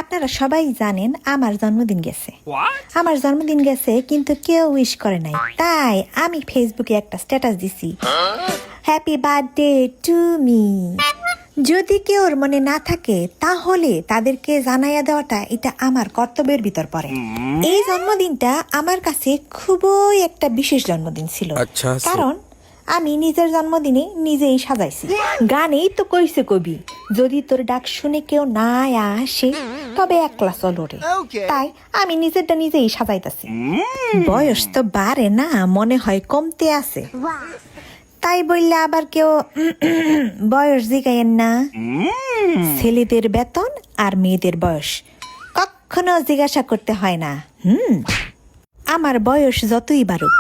আপনারা সবাই জানেন আমার জন্মদিন গেছে। আমার জন্মদিন গেছে কিন্তু কেউ উইশ করে নাই, তাই আমি ফেসবুকে একটা স্ট্যাটাস দিছি, হ্যাপি বার্থডে টু মি। যদি কেউর মনে না থাকে তাহলে তাদেরকে জানাইয়া দেওয়াটা এটা আমার কর্তব্যের ভিতর পড়ে। এই জন্মদিনটা আমার কাছে খুবই একটা বিশেষ জন্মদিন ছিল, কারণ আমি নিজের জন্মদিনে নিজেই সাজাইছি। গানেই তো কইছে কবি, যদি তোর ডাক শুনে কেউ না আসে তবে একলা চলো রে। তাই আমি নিজেরটা নিজেই সাজাইতাছি। বয়স তো বাড়ে না, মনে হয় কমতে আছে। তাই বললে আবার কেউ বয়স জিগাইয়েন না। ছেলেদের বেতন আর মেয়েদের বয়স কখনো জিজ্ঞাসা করতে হয় না। আমার বয়স যতই বাড়ুক,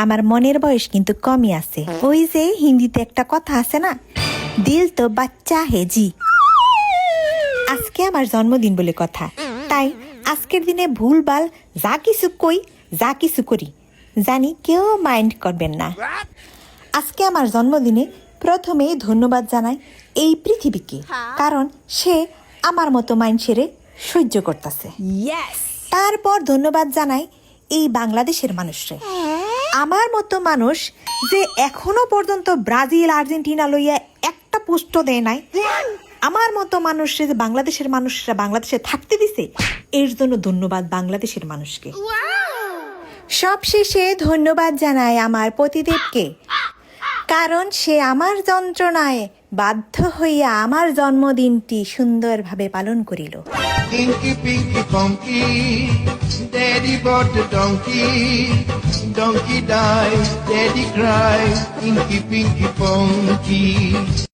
আমার মনের বয়স কিন্তু কমই আছে। ওই যে হিন্দিতে একটা কথা আছে না, দিল তো বাচ্চা হে জি। আজকে আমার জন্মদিন বলে কথা, তাই আজকের দিনে ভুলভাল যা কিছু কই, যা কিছু করি, জানি কেউ মাইন্ড করবেন না। আজকে আমার জন্মদিনে প্রথমেই ধন্যবাদ জানাই এই পৃথিবীকে, কারণ সে আমার মতো মানুষেরে সহ্য করতেছে। তারপর ধন্যবাদ জানাই এই বাংলাদেশের মানুষরে, আমার মতো মানুষ যে এখনো পর্যন্ত ব্রাজিল আর্জেন্টিনা লইয়া একটা পোস্ট দেয় নাই। আমার মতো মানুষ যে বাংলাদেশের মানুষরা বাংলাদেশে থাকতে দিছে, এর জন্য ধন্যবাদ বাংলাদেশের মানুষকে। সবশেষে ধন্যবাদ জানাই আমার পতিদেবকে, কারণ সে আমার যন্ত্রণায় বাধ্য হইয়া আমার জন্মদিনটি সুন্দরভাবে পালন করিল। Inky Pinky Funky, Daddy bought the donkey, donkey died, Daddy cried, Inky Pinky Funky.